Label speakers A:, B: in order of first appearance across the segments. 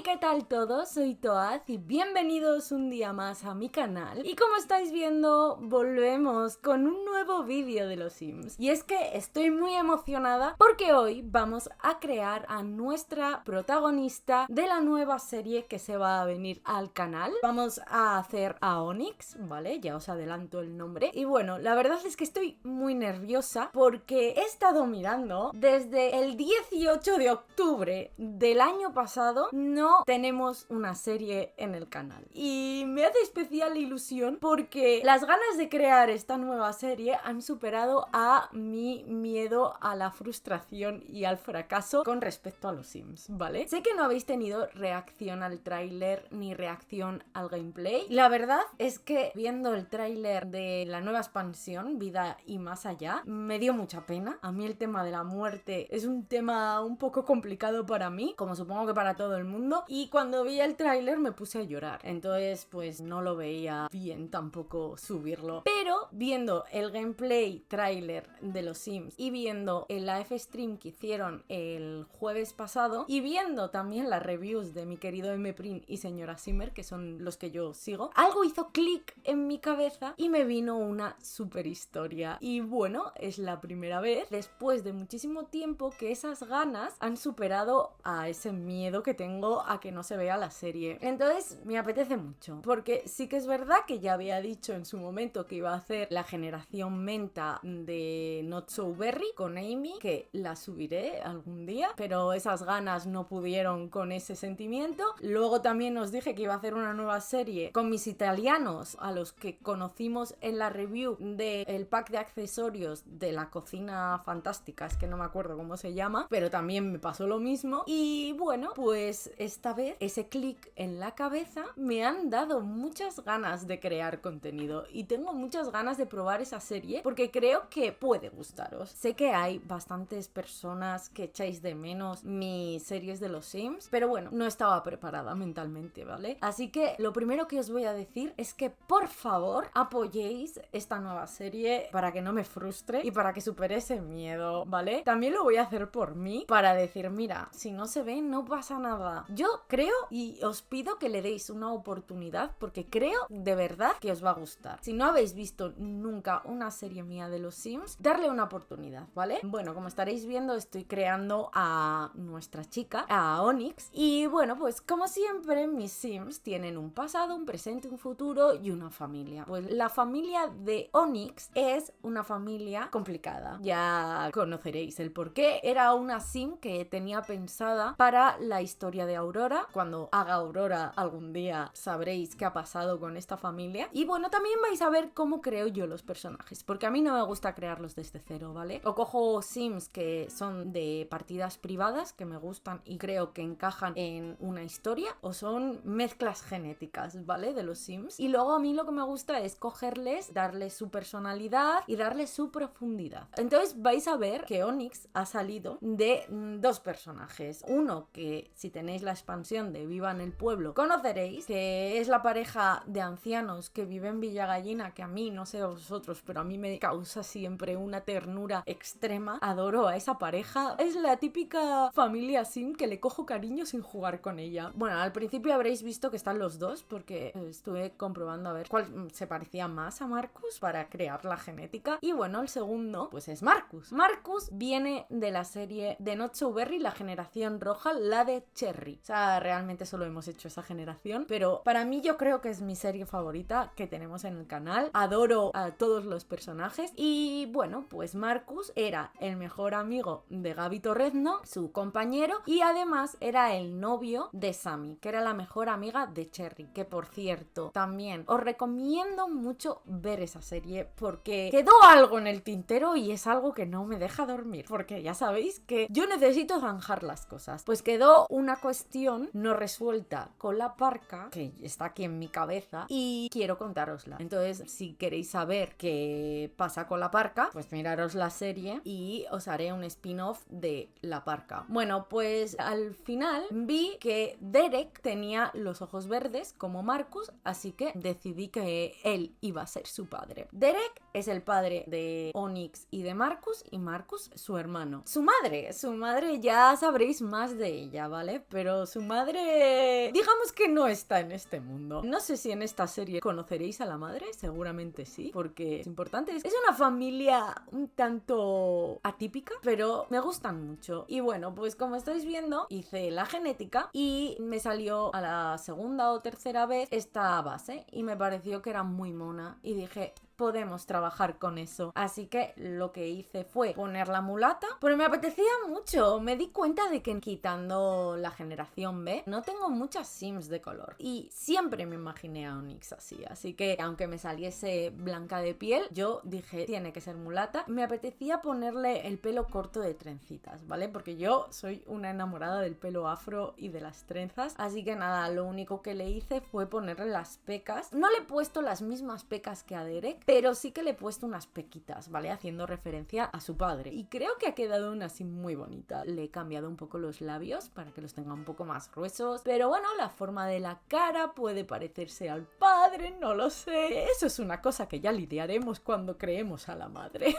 A: ¿qué tal todos? Soy Toad y bienvenidos un día más a mi canal. Y como estáis viendo, volvemos con un nuevo vídeo de los Sims. Y es que estoy muy emocionada porque hoy vamos a crear a nuestra protagonista de la nueva serie que se va a venir al canal. Vamos a hacer a Onyx, ¿vale? Ya os adelanto el nombre. Y bueno, la verdad es que estoy muy nerviosa porque he estado mirando desde el 18 de octubre del año pasado. No tenemos una serie en el canal y me hace especial ilusión porque las ganas de crear esta nueva serie han superado a mi miedo a la frustración y al fracaso con respecto a los Sims, ¿vale? Sé que no habéis tenido reacción al tráiler ni reacción al gameplay. La verdad es que viendo el tráiler de la nueva expansión, Vida y Más Allá, me dio mucha pena. A mí el tema de la muerte es un tema un poco complicado para mí, como supongo que para todo el mundo, y cuando vi el tráiler me puse a llorar, entonces pues no lo veía bien tampoco subirlo, pero viendo el gameplay tráiler de los Sims y viendo el live stream que hicieron el jueves pasado y viendo también las reviews de mi querido Mprin y señora Simmer, que son los que yo sigo, algo hizo clic en mi cabeza y me vino una super historia. Y bueno, es la primera vez después de muchísimo tiempo que esas ganas han superado a ese miedo que tengo a que no se vea la serie. Entonces me apetece mucho, porque sí que es verdad que ya había dicho en su momento que iba a hacer la generación menta de Not So Berry con Amy, que la subiré algún día, pero esas ganas no pudieron con ese sentimiento. Luego también os dije que iba a hacer una nueva serie con mis italianos, a los que conocimos en la review del pack de accesorios de la cocina fantástica, es que no me acuerdo cómo se llama, pero también me pasó lo mismo. Y bueno, pues esta vez ese clic en la cabeza me han dado muchas ganas de crear contenido y tengo muchas ganas de probar esa serie porque creo que puede gustaros. Sé que hay bastantes personas que echáis de menos mis series de los Sims, pero bueno, no estaba preparada mentalmente, ¿vale? Así que lo primero que os voy a decir es que por favor apoyéis esta nueva serie para que no me frustre y para que supere ese miedo, ¿vale? También lo voy a hacer por mí, para decir, mira, si no se ve no pasa nada. Yo creo y os pido que le deis una oportunidad porque creo de verdad que os va a gustar. Si no habéis visto nunca una serie mía de los Sims, darle una oportunidad, ¿vale? Bueno, como estaréis viendo, estoy creando a nuestra chica, a Onyx, y bueno, pues como siempre mis Sims tienen un pasado, un presente, un futuro y una familia. Pues la familia de Onyx es una familia complicada, ya conoceréis el porqué. Era una Sim que tenía pensada para la historia de Aurora. Cuando haga Aurora algún día sabréis qué ha pasado con esta familia. Y bueno, también vais a ver cómo creo yo los personajes, porque a mí no me gusta crearlos desde cero, ¿vale? O cojo Sims que son de partidas privadas, que me gustan y creo que encajan en una historia, o son mezclas genéticas, ¿vale? De los Sims. Y luego a mí lo que me gusta es cogerles, darles su personalidad y darles su profundidad. Entonces vais a ver que Onyx ha salido de dos personajes. Uno que, si tenéis la expansión de Viva en el Pueblo, conoceréis, que es la pareja de ancianos que vive en Villa Gallina, que a mí, no sé vosotros, pero a mí me causa siempre una ternura extrema. Adoro a esa pareja. Es la típica familia Sim que le cojo cariño sin jugar con ella. Bueno, al principio habréis visto que están los dos porque estuve comprobando a ver cuál se parecía más a Marcus para crear la genética. Y bueno, el segundo pues es Marcus. Marcus viene de la serie de Not So Berry, la generación roja, la de Cherry. O sea, realmente solo hemos hecho esa generación, pero para mí yo creo que es mi serie favorita que tenemos en el canal. Adoro a todos los personajes y bueno, pues Marcus era el mejor amigo de Gaby Torrezno, su compañero, y además era el novio de Sammy, que era la mejor amiga de Cherry, que por cierto, también os recomiendo mucho ver esa serie porque quedó algo en el tintero y es algo que no me deja dormir, porque ya sabéis que yo necesito zanjar las cosas. Pues quedó una cuestión no resuelta con la parca que está aquí en mi cabeza y quiero contárosla. Entonces, si queréis saber qué pasa con la parca, pues miraros la serie y os haré un spin-off de la parca. Bueno, pues al final vi que Derek tenía los ojos verdes como Marcus, así que decidí que él iba a ser su padre. Derek es el padre de Onyx y de Marcus, y Marcus su hermano. Su madre ya sabréis más de ella, ¿vale? Pero su madre, digamos que no está en este mundo. No sé si en esta serie conoceréis a la madre, seguramente sí, porque es importante. Es una familia un tanto atípica, pero me gustan mucho. Y bueno, pues como estáis viendo, hice la genética y me salió a la segunda o tercera vez esta base y me pareció que era muy mona y dije, podemos trabajar con eso. Así que lo que hice fue poner la mulata, pero me apetecía mucho. Me di cuenta de que quitando la generación B no tengo muchas Sims de color y siempre me imaginé a Onyx así que aunque me saliese blanca de piel, yo dije, tiene que ser mulata. Me apetecía ponerle el pelo corto de trencitas, ¿vale? Porque yo soy una enamorada del pelo afro y de las trenzas, así que nada, lo único que le hice fue ponerle las pecas. No le he puesto las mismas pecas que a Derek, pero sí que le he puesto unas pequitas, ¿vale? Haciendo referencia a su padre. Y creo que ha quedado una así muy bonita. Le he cambiado un poco los labios para que los tenga un poco más gruesos. Pero bueno, la forma de la cara puede parecerse al padre, no lo sé. Eso es una cosa que ya lidiaremos cuando creemos a la madre.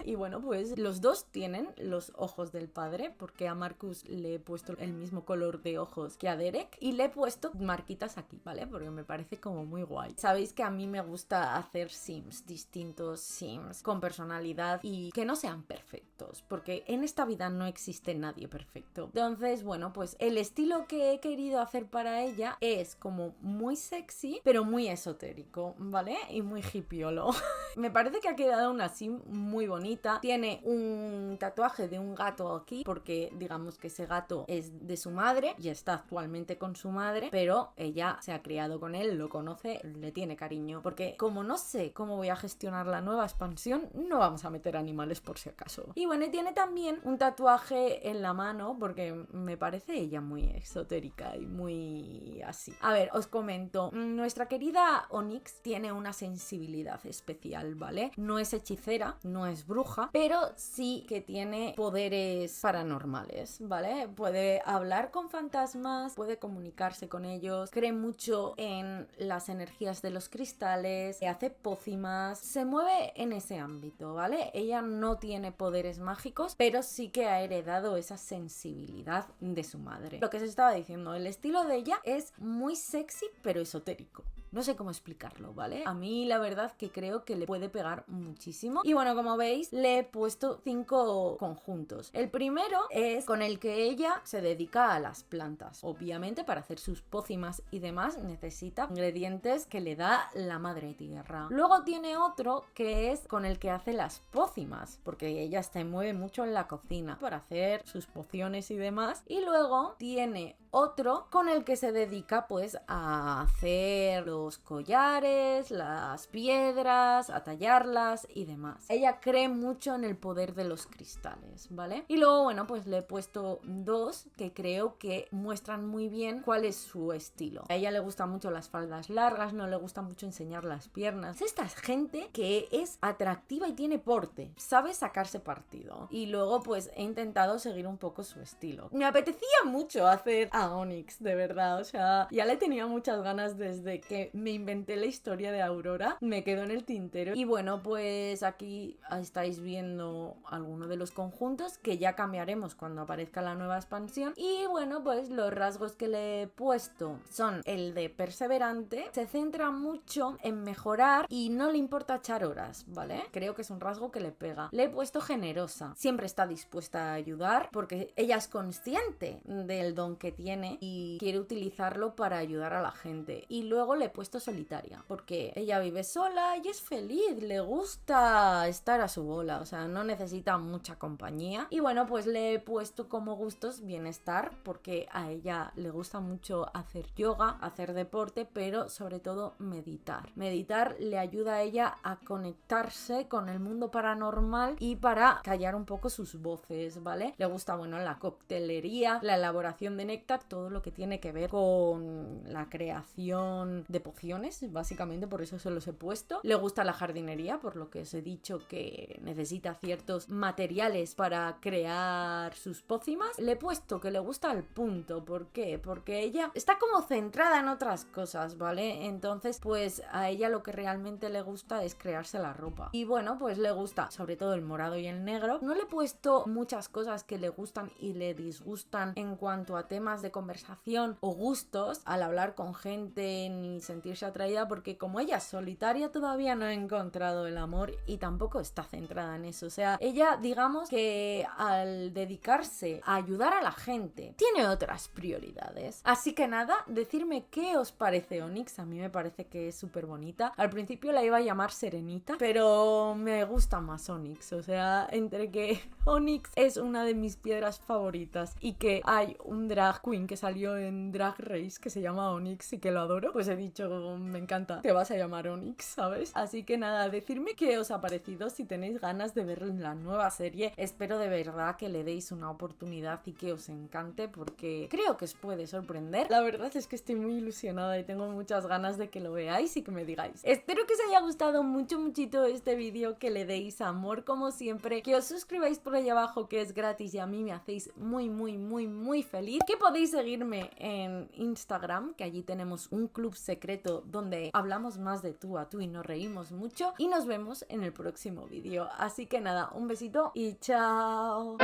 A: Y bueno, pues los dos tienen los ojos del padre, porque a Marcus le he puesto el mismo color de ojos que a Derek y le he puesto marquitas aquí, ¿vale? Porque me parece como muy guay. Sabéis que a mí me gusta hacer Sims, distintos Sims, con personalidad y que no sean perfectos, porque en esta vida no existe nadie perfecto. Entonces, bueno, pues el estilo que he querido hacer para ella es como muy sexy, pero muy esotérico, ¿vale? Y muy hippiolo. Me parece que ha quedado una Sim muy bonita. Tiene un tatuaje de un gato aquí, porque digamos que ese gato es de su madre y está actualmente con su madre, pero ella se ha criado con él, lo conoce, le tiene cariño, porque como no sé cómo voy a gestionar la nueva expansión, no vamos a meter animales por si acaso. Y bueno, y tiene también un tatuaje en la mano, porque me parece ella muy esotérica y muy así. A ver, os comento, nuestra querida Onyx tiene una sensibilidad especial, ¿vale? No es hechicera, no es bruja, pero sí que tiene poderes paranormales, ¿vale? Puede hablar con fantasmas, puede comunicarse con ellos, cree mucho en las energías de los cristales, hace pócimas, se mueve en ese ámbito, ¿vale? Ella no tiene poderes mágicos, pero sí que ha heredado esa sensibilidad de su madre. Lo que se estaba diciendo, el estilo de ella es muy sexy, pero esotérico. No sé cómo explicarlo, ¿vale? A mí la verdad que creo que le puede pegar muchísimo. Y bueno, como veis, le he puesto 5 conjuntos. El primero es con el que ella se dedica a las plantas. Obviamente, para hacer sus pócimas y demás, necesita ingredientes que le da la madre tierra. Luego tiene otro que es con el que hace las pócimas, porque ella se mueve mucho en la cocina para hacer sus pociones y demás. Y luego tiene otro con el que se dedica pues a hacer los collares, las piedras, a tallarlas y demás. Ella cree mucho en el poder de los cristales, ¿vale? Y luego, bueno, pues le he puesto 2 que creo que muestran muy bien cuál es su estilo. A ella le gustan mucho las faldas largas, no le gusta mucho enseñar las piernas. Esta es gente que es atractiva y tiene porte, sabe sacarse partido. Y luego pues he intentado seguir un poco su estilo. Me apetecía mucho hacer a Onyx, de verdad, o sea, ya le tenía muchas ganas desde que me inventé la historia de Aurora, me quedó en el tintero. Y bueno, pues aquí estáis viendo algunos de los conjuntos que ya cambiaremos cuando aparezca la nueva expansión. Y bueno, pues los rasgos que le he puesto son el de perseverante, se centra mucho en mejorar y no le importa echar horas, ¿vale? Creo que es un rasgo que le pega. Le he puesto generosa, siempre está dispuesta a ayudar porque ella es consciente del don que tiene y quiere utilizarlo para ayudar a la gente. Y luego le he puesto solitaria porque ella vive sola y es feliz, le gusta estar a su bola, o sea, no necesita mucha compañía. Y bueno, pues le he puesto como gustos bienestar porque a ella le gusta mucho hacer yoga, hacer deporte, pero sobre todo meditar. Meditar le ayuda a ella a conectarse con el mundo paranormal y para callar un poco sus voces, ¿vale? Le gusta, bueno, la coctelería, la elaboración de néctar, todo lo que tiene que ver con la creación de pociones, básicamente por eso se los he puesto. Le gusta la jardinería, por lo que os he dicho que necesita ciertos materiales para crear sus pócimas. Le he puesto que le gusta el punto. ¿Por qué? Porque ella está como centrada en otras cosas, ¿vale? Entonces, pues a ella lo que realmente le gusta es crearse la ropa. Y bueno, pues le gusta sobre todo el morado y el negro. No le he puesto muchas cosas que le gustan y le disgustan en cuanto a temas de conversación o gustos al hablar con gente ni sentirse atraída, porque como ella es solitaria todavía no ha encontrado el amor y tampoco está centrada en eso. O sea, ella, digamos que al dedicarse a ayudar a la gente tiene otras prioridades. Así que nada, decirme qué os parece Onyx. A mí me parece que es súper bonita. Al principio la iba a llamar Serenita, pero me gusta más Onyx. O sea, entre que Onyx es una de mis piedras favoritas y que hay un drag queen que salió en Drag Race que se llama Onyx y que lo adoro, pues he dicho, me encanta, te vas a llamar Onyx, ¿sabes? Así que nada, decirme qué os ha parecido, si tenéis ganas de ver la nueva serie. Espero de verdad que le deis una oportunidad y que os encante, porque creo que os puede sorprender. La verdad es que estoy muy ilusionada y tengo muchas ganas de que lo veáis y que me digáis. Espero que os haya gustado muchito este vídeo, que le deis amor como siempre, que os suscribáis por ahí abajo, que es gratis y a mí me hacéis muy feliz, que podéis seguirme en Instagram, que allí tenemos un club secreto donde hablamos más de tú a tú y nos reímos mucho, y nos vemos en el próximo vídeo. Así que nada, un besito y chao.